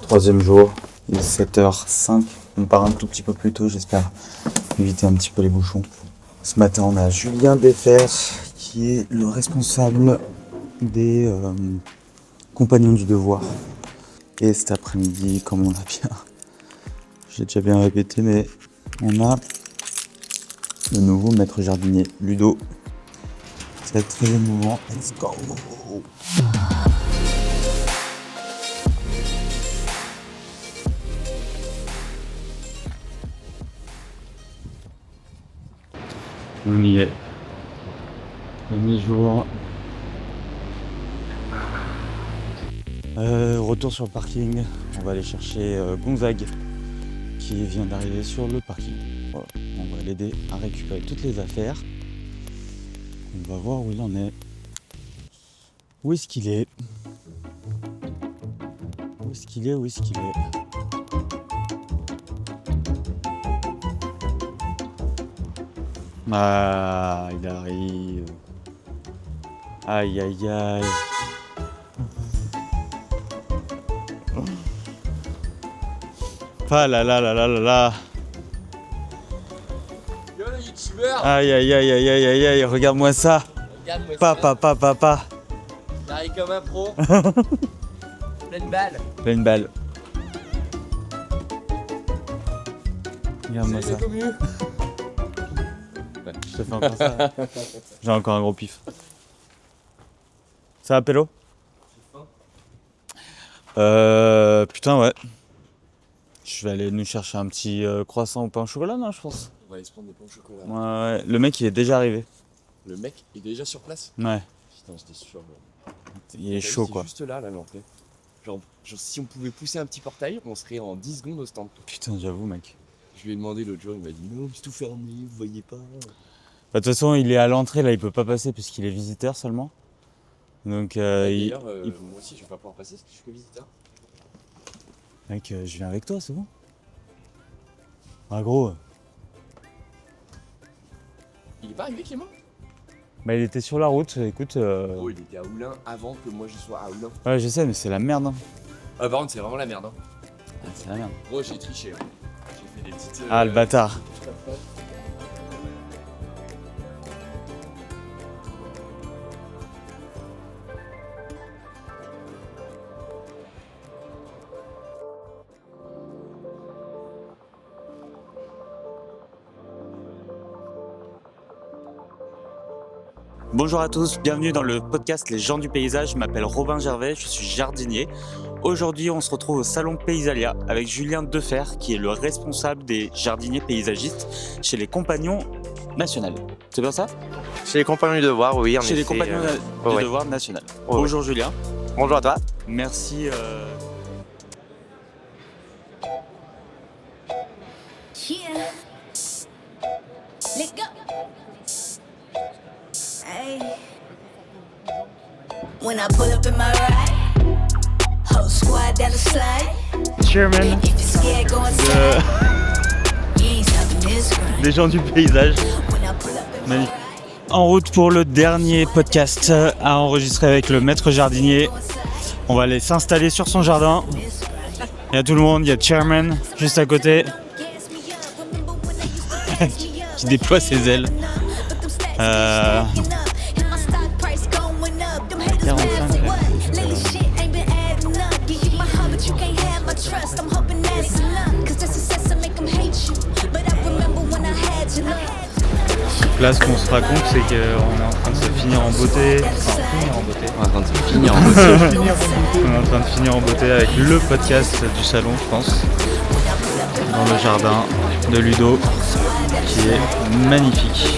Troisième jour, il est 7h05. On part un tout petit peu plus tôt, j'espère éviter un petit peu les bouchons. Ce matin, on a Julien Defer, qui est le responsable des compagnons du devoir. Et cet après-midi, comme on l'a bien, j'ai déjà bien répété, mais on a le nouveau maître jardinier, Ludo. Ça va être très émouvant. Let's go! On y est. Demi-jour. Retour sur le parking. On va aller chercher Gonzague qui vient d'arriver sur le parking. Voilà. On va l'aider à récupérer toutes les affaires. On va voir où il en est. Où est-ce qu'il est? Où est-ce qu'il est? Où est-ce qu'il est? Ah, il arrive. Aïe, aïe, aïe. Ah là là là là là là. Yo le youtubeur. Aïe, aïe, aïe, aïe, aïe, aïe, aïe. Regarde-moi ça. Regarde-moi Papa. J'arrive comme un pro. Pleine balle. Pleine balle. Regarde-moi ça. mieux. Je te fais encore ça. J'ai encore un gros pif. Ça va, Pélo? Putain, ouais. Je vais aller nous chercher un petit croissant au pain au chocolat, non, je pense. On va aller se prendre des pains au chocolat. Ouais. Le mec, il est déjà arrivé. Le mec est déjà sur place. Ouais. Putain, j'étais sûr. Il est chaud, quoi. Juste là, l'entrée. Genre, si on pouvait pousser un petit portail, on serait en 10 secondes au stand. Putain, j'avoue, mec. Je lui ai demandé l'autre jour, il m'a dit non, c'est tout fermé, vous voyez pas. De toute façon, il est à l'entrée, là, il peut pas passer puisqu'il est visiteur seulement. Donc, D'ailleurs, moi aussi, je vais pas pouvoir passer parce que je suis que visiteur. Mec, je viens avec toi, c'est bon? Ah, gros. Il est pas arrivé, Clément? Bah, il était sur la route, écoute. Oh, il était à Oulin avant que moi je sois à Oulin. Ouais, je sais, mais c'est la merde, hein. Ah, par contre, c'est vraiment la merde. Hein. Ah, c'est la merde. Gros, j'ai triché. Hein. J'ai fait des petites. Ah, le bâtard. Bonjour à tous, bienvenue dans le podcast Les gens du paysage. Je m'appelle Robin Gervais, je suis jardinier. Aujourd'hui, on se retrouve au salon Paysalia avec Julien Defer, qui est le responsable des jardiniers paysagistes chez les Compagnons Nationales. C'est bien ça? Chez les Compagnons du Devoir, oui. Chez les Compagnons du Devoir National. Bonjour Julien. Bonjour à toi. Merci. Yeah. Let go. Hey. When I pull up in my ride, whole squad down the slide. Chairman If you're scared, go inside. You ain't stopping this grind. des gens du paysage. When I pull up in my Magnifique. ride, En route pour le dernier podcast à enregistrer avec le maître jardinier. On va aller s'installer sur son jardin. Il y a tout le monde, il y a Chairman juste à côté gas me up. Remember when I used to gas me up? qui déploie ses ailes. But them stacks keep stacking up. And my stock price going up. Them haters 45 mad for là. what? Lately shit ain't been adding up. Give you my heart, but you can't have my trust. I'm hoping that's enough. Cause the success will make them hate you. But I remember when I had you. Là, ce qu'on se raconte, c'est qu'on est en train de se finir en beauté. Enfin, finir en beauté. On est en train de se finir en On est en train de finir en beauté avec le podcast du salon, je pense. Dans le jardin de Ludo, qui est magnifique.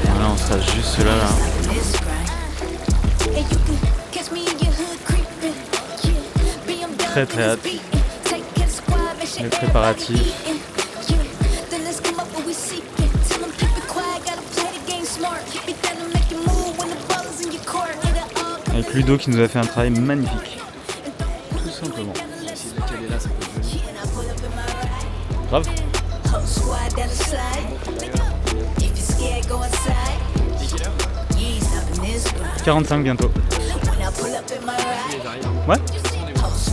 Voilà, on sera juste là. Très très hâte. Les préparatifs. Avec Ludo qui nous a fait un travail magnifique. Tout simplement. Grave. 45 bientôt. Ouais.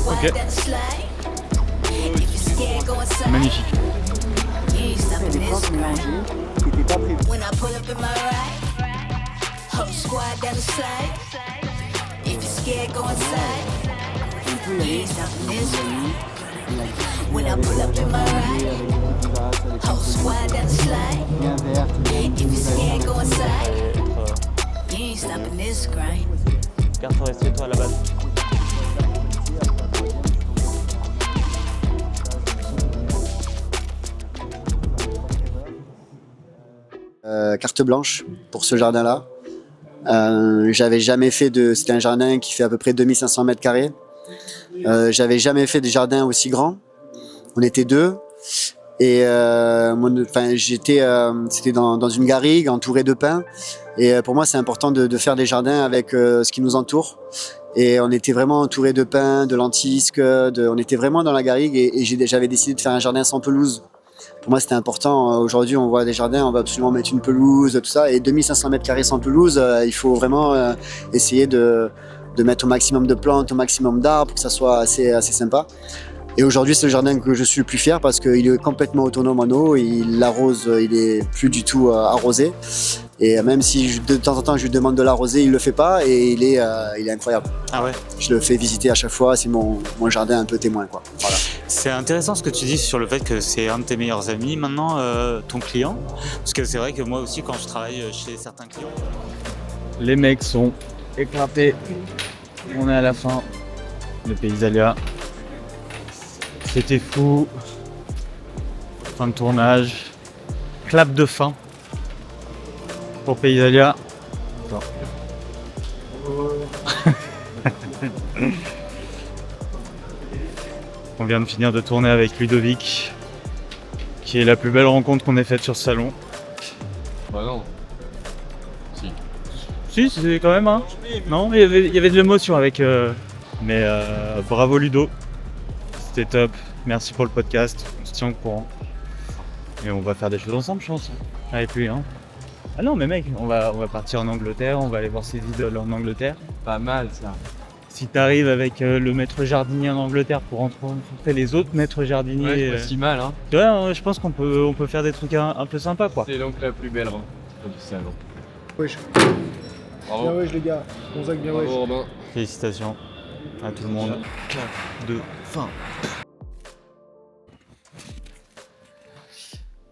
squad down the slide. If you're scared, go inside. Magnifique. You ain't stopping this grind. When I pull up in my ride, whole squad down the slide. If you're scared, go inside. You ain't stopping this grind. When I pull up in my ride, whole squad down the slide. If you're scared, go inside. You ain't stopping this grind. Carte forestier, toi à la base. Carte blanche pour ce jardin-là. J'avais jamais fait c'était un jardin qui fait à peu près 2500 mètres carrés. J'avais jamais fait des jardins aussi grands. On était deux. Et c'était dans une garrigue entourée de pins. Et pour moi, c'est important de faire des jardins avec ce qui nous entoure. Et on était vraiment entouré de pins, de lentisques. On était vraiment dans la garrigue. Et j'avais décidé de faire un jardin sans pelouse. Pour moi, c'était important. Aujourd'hui, on voit des jardins, on va absolument mettre une pelouse, tout ça. Et 2500 mètres carrés sans pelouse, il faut vraiment essayer de mettre au maximum de plantes, au maximum d'arbres, pour que ça soit assez sympa. Et aujourd'hui, c'est le jardin que je suis le plus fier parce qu'il est complètement autonome en eau. Il l'arrose, il est plus du tout arrosé. Et même si de temps en temps je lui demande de l'arroser, il le fait pas et il est incroyable. Ah ouais. Je le fais visiter à chaque fois, c'est mon jardin un peu témoin, quoi. Voilà. C'est intéressant ce que tu dis sur le fait que c'est un de tes meilleurs amis maintenant, ton client. Parce que c'est vrai que moi aussi, quand je travaille chez certains clients, les mecs sont éclatés. On est à la fin. Le Paysalia. C'était fou. Fin de tournage. Clap de fin. Pour Paysalia. Attends. On vient de finir de tourner avec Ludovic, qui est la plus belle rencontre qu'on ait faite sur ce salon. Bah non. Si, c'est quand même, hein. Non, il y avait de l'émotion avec. Mais bravo Ludo. C'était top. Merci pour le podcast. On se tient au courant. Et on va faire des choses ensemble, je pense. Avec lui, hein. Ah non, mais mec, on va partir en Angleterre, on va aller voir ses idoles en Angleterre. Pas mal ça. Si t'arrives avec le maître jardinier en Angleterre pour rencontrer les autres maîtres jardiniers, Ouais, c'est pas si mal hein. tu vois, je pense qu'on peut faire des trucs un peu sympas, quoi. C'est donc la plus belle rencontre du salon. Wesh. Bravo. Bien wesh les gars. Gonzague bien wesh. Bravo Robin. Félicitations à tout le monde. De fin.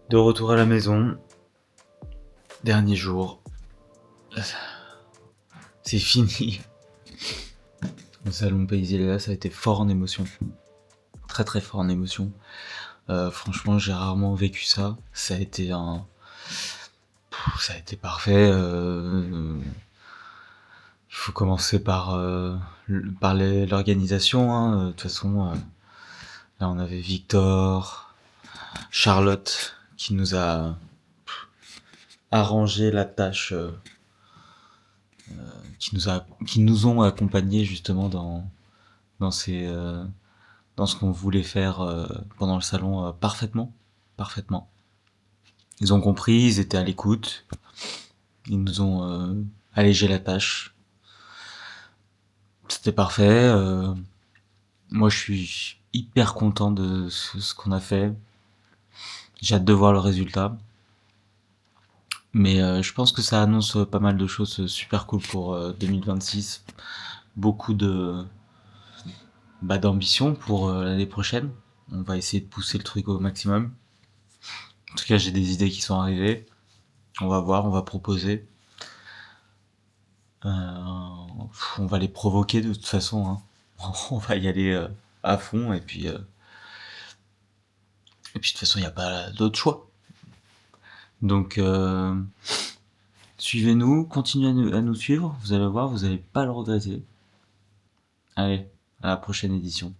De retour à la maison. Dernier jour. C'est fini. Le salon Paysalia, ça a été fort en émotion. Très très fort en émotion. Franchement, j'ai rarement vécu ça. Ça a été parfait. Il faut commencer par l'organisation. Hein. De toute façon, là on avait Victor, Charlotte qui nous a arrangé la tâche, qui nous ont accompagnés justement dans ce qu'on voulait faire pendant le salon parfaitement. Ils ont compris, ils étaient à l'écoute, ils nous ont allégé la tâche. C'était parfait. Moi, je suis hyper content de ce qu'on a fait. J'ai hâte de voir le résultat. Mais je pense que ça annonce pas mal de choses super cool pour 2026. Beaucoup d'ambition pour l'année prochaine. On va essayer de pousser le truc au maximum. En tout cas, j'ai des idées qui sont arrivées. On va voir, on va proposer. On va les provoquer de toute façon. Hein. On va y aller à fond et puis de toute façon, il n'y a pas d'autre choix. Donc, suivez-nous, continuez à nous suivre. Vous allez voir, vous n'allez pas le regretter. Allez, à la prochaine édition.